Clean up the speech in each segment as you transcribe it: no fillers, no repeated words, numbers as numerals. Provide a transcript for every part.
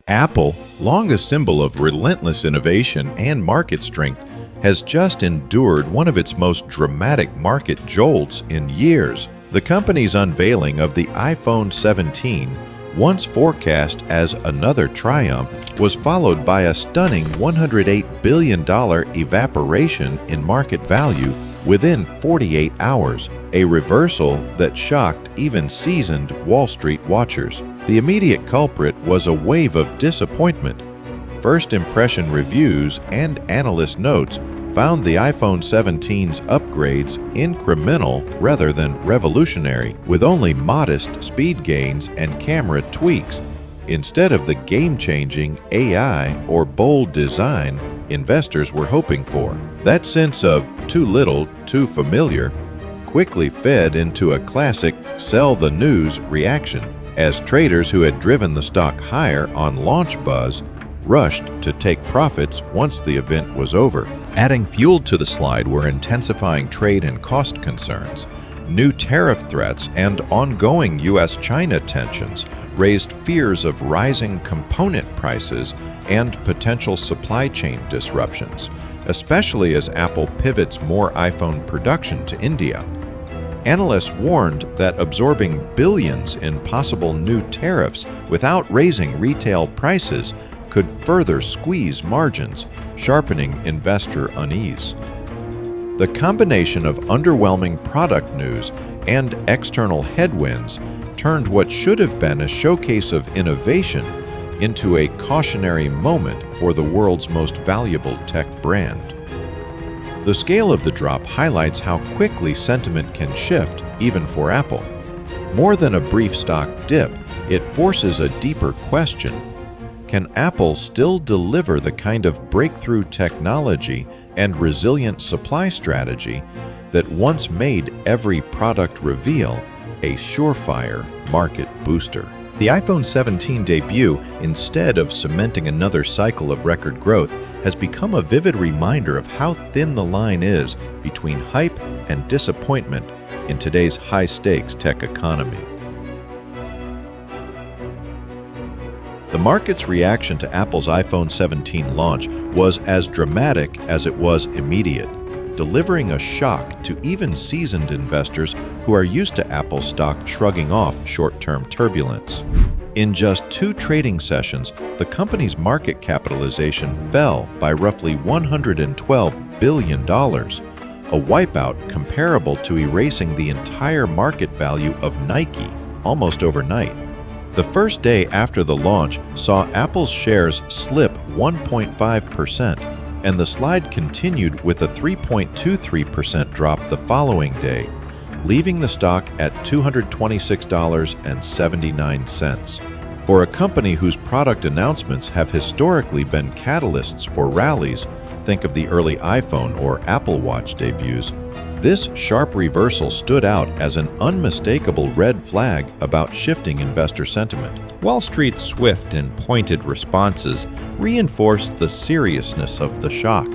Apple, long a symbol of relentless innovation and market strength, has just endured one of its most dramatic market jolts in years. The company's unveiling of the iPhone 17, once forecast as another triumph, was followed by a stunning $108 billion evaporation in market value within 48 hours, a reversal that shocked even seasoned Wall Street watchers. The immediate culprit was a wave of disappointment. First impression reviews and analyst notes found the iPhone 17's upgrades incremental rather than revolutionary, with only modest speed gains and camera tweaks, instead of the game-changing AI or bold design investors were hoping for. That sense of too little, too familiar quickly fed into a classic sell the news reaction, as traders who had driven the stock higher on launch buzz rushed to take profits once the event was over. Adding fuel to the slide were intensifying trade and cost concerns. New tariff threats and ongoing U.S.-China tensions raised fears of rising component prices and potential supply chain disruptions, especially as Apple pivots more iPhone production to India. Analysts warned that absorbing billions in possible new tariffs without raising retail prices could further squeeze margins, sharpening investor unease. The combination of underwhelming product news and external headwinds turned what should have been a showcase of innovation into a cautionary moment for the world's most valuable tech brand. The scale of the drop highlights how quickly sentiment can shift, even for Apple. More than a brief stock dip, it forces a deeper question. Can Apple still deliver the kind of breakthrough technology and resilient supply strategy that once made every product reveal a surefire market booster? The iPhone 17 debut, instead of cementing another cycle of record growth, has become a vivid reminder of how thin the line is between hype and disappointment in today's high-stakes tech economy. The market's reaction to Apple's iPhone 17 launch was as dramatic as it was immediate, delivering a shock to even seasoned investors who are used to Apple stock shrugging off short-term turbulence. In just 2 trading sessions, the company's market capitalization fell by roughly $112 billion, a wipeout comparable to erasing the entire market value of Nike almost overnight. The first day after the launch saw Apple's shares slip 1.5%, and the slide continued with a 3.23% drop the following day, leaving the stock at $226.79. For a company whose product announcements have historically been catalysts for rallies, think of the early iPhone or Apple Watch debuts, this sharp reversal stood out as an unmistakable red flag about shifting investor sentiment. Wall Street's swift and pointed responses reinforced the seriousness of the shock.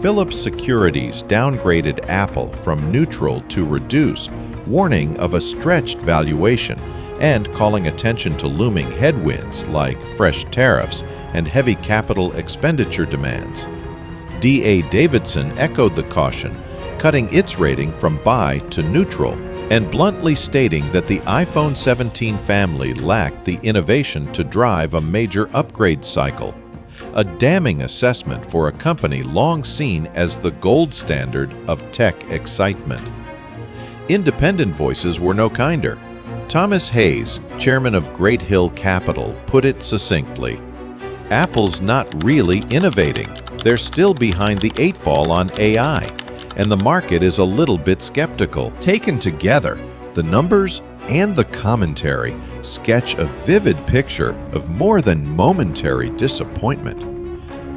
Phillips Securities downgraded Apple from neutral to reduce, warning of a stretched valuation and calling attention to looming headwinds like fresh tariffs and heavy capital expenditure demands. D.A. Davidson echoed the caution, cutting its rating from buy to neutral, and bluntly stating that the iPhone 17 family lacked the innovation to drive a major upgrade cycle, a damning assessment for a company long seen as the gold standard of tech excitement. Independent voices were no kinder. Thomas Hayes, chairman of Great Hill Capital, put it succinctly, "Apple's not really innovating. They're still behind the 8 ball on AI. And the market is a little bit skeptical." Taken together, the numbers and the commentary sketch a vivid picture of more than momentary disappointment.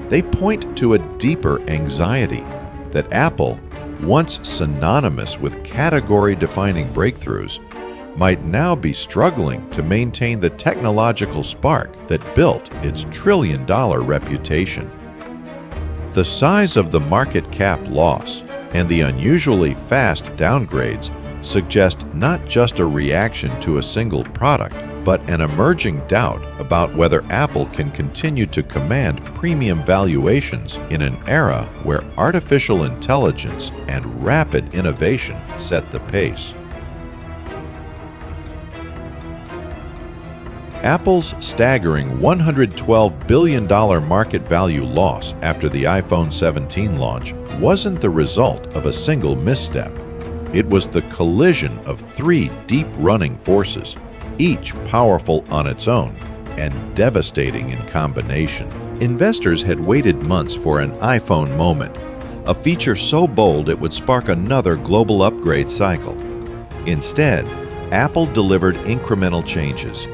They point to a deeper anxiety that Apple, once synonymous with category-defining breakthroughs, might now be struggling to maintain the technological spark that built its trillion-dollar reputation. The size of the market cap loss and the unusually fast downgrades suggest not just a reaction to a single product, but an emerging doubt about whether Apple can continue to command premium valuations in an era where artificial intelligence and rapid innovation set the pace. Apple's staggering $112 billion market value loss after the iPhone 17 launch wasn't the result of a single misstep. It was the collision of three deep-running forces, each powerful on its own and devastating in combination. Investors had waited months for an iPhone moment, a feature so bold it would spark another global upgrade cycle. Instead, Apple delivered incremental changes,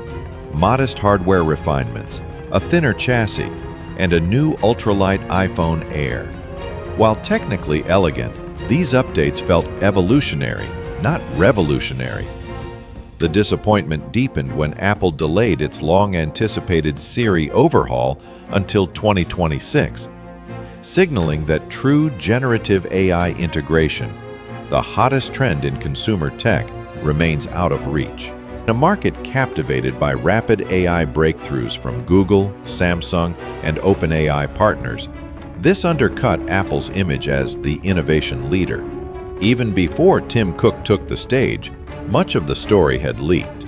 modest hardware refinements, a thinner chassis, and a new ultralight iPhone Air. While technically elegant, these updates felt evolutionary, not revolutionary. The disappointment deepened when Apple delayed its long-anticipated Siri overhaul until 2026, signaling that true generative AI integration, the hottest trend in consumer tech, remains out of reach. In a market captivated by rapid AI breakthroughs from Google, Samsung, and OpenAI partners, this undercut Apple's image as the innovation leader. Even before Tim Cook took the stage, much of the story had leaked.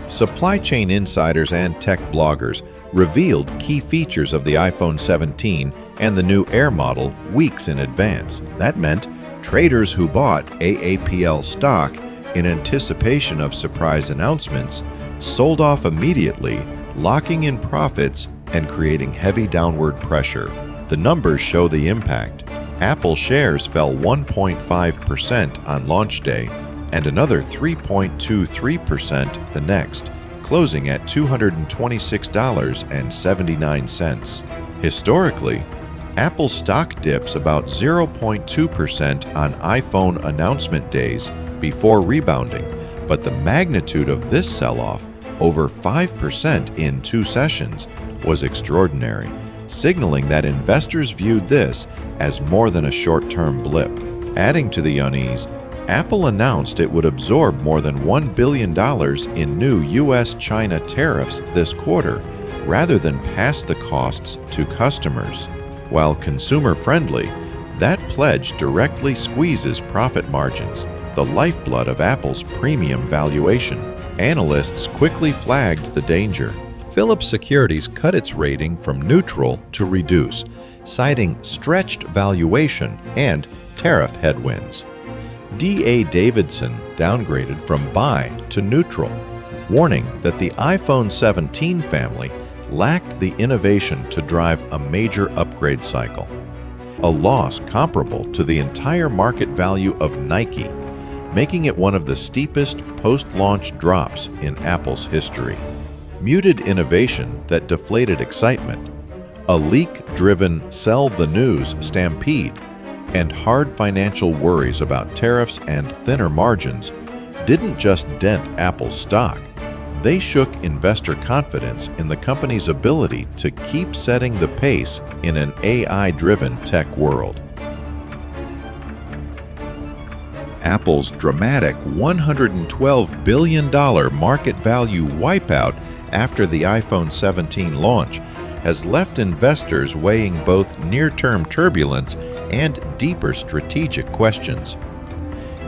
Supply chain insiders and tech bloggers revealed key features of the iPhone 17 and the new Air model weeks in advance. That meant traders who bought AAPL stock in anticipation of surprise announcements sold off immediately, locking in profits and creating heavy downward pressure. The numbers show the impact. Apple shares fell 1.5% on launch day and another 3.23% the next, closing at $226.79. Historically, Apple stock dips about 0.2% on iPhone announcement days before rebounding, but the magnitude of this sell-off, over 5% in 2 sessions, was extraordinary, signaling that investors viewed this as more than a short-term blip. Adding to the unease, Apple announced it would absorb more than $1 billion in new U.S.-China tariffs this quarter, rather than pass the costs to customers. While consumer-friendly, that pledge directly squeezes profit margins, the lifeblood of Apple's premium valuation. Analysts quickly flagged the danger. Phillips Securities cut its rating from neutral to reduce, citing stretched valuation and tariff headwinds. D.A. Davidson downgraded from buy to neutral, warning that the iPhone 17 family lacked the innovation to drive a major upgrade cycle, a loss comparable to the entire market value of Nike, making it one of the steepest post-launch drops in Apple's history. Muted innovation that deflated excitement, a leak-driven sell-the-news stampede, and hard financial worries about tariffs and thinner margins didn't just dent Apple's stock. They shook investor confidence in the company's ability to keep setting the pace in an AI-driven tech world. Apple's dramatic $112 billion market value wipeout after the iPhone 17 launch has left investors weighing both near-term turbulence and deeper strategic questions.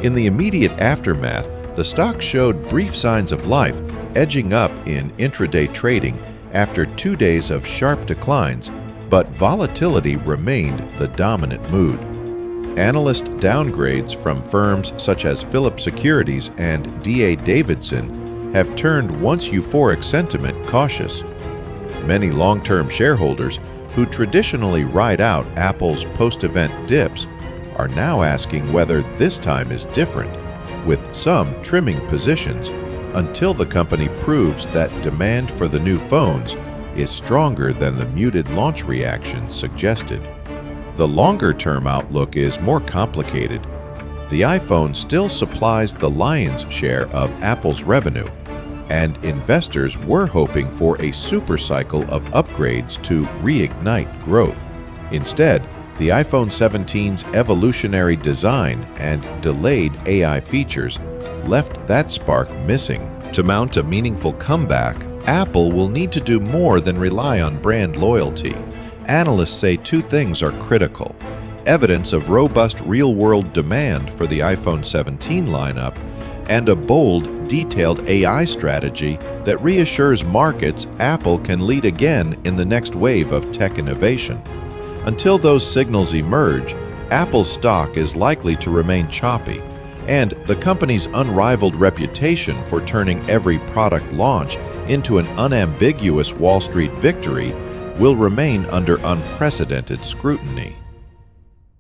In the immediate aftermath, the stock showed brief signs of life, edging up in intraday trading after 2 days of sharp declines, but volatility remained the dominant mood. Analyst downgrades from firms such as Phillips Securities and D.A. Davidson have turned once euphoric sentiment cautious. Many long-term shareholders who traditionally ride out Apple's post-event dips are now asking whether this time is different, with some trimming positions until the company proves that demand for the new phones is stronger than the muted launch reaction suggested. The longer-term outlook is more complicated. The iPhone still supplies the lion's share of Apple's revenue, and investors were hoping for a supercycle of upgrades to reignite growth. Instead, the iPhone 17's evolutionary design and delayed AI features left that spark missing. To mount a meaningful comeback, Apple will need to do more than rely on brand loyalty. Analysts say two things are critical: evidence of robust real-world demand for the iPhone 17 lineup, and a bold, detailed AI strategy that reassures markets Apple can lead again in the next wave of tech innovation. Until those signals emerge, Apple's stock is likely to remain choppy, and the company's unrivaled reputation for turning every product launch into an unambiguous Wall Street victory will remain under unprecedented scrutiny.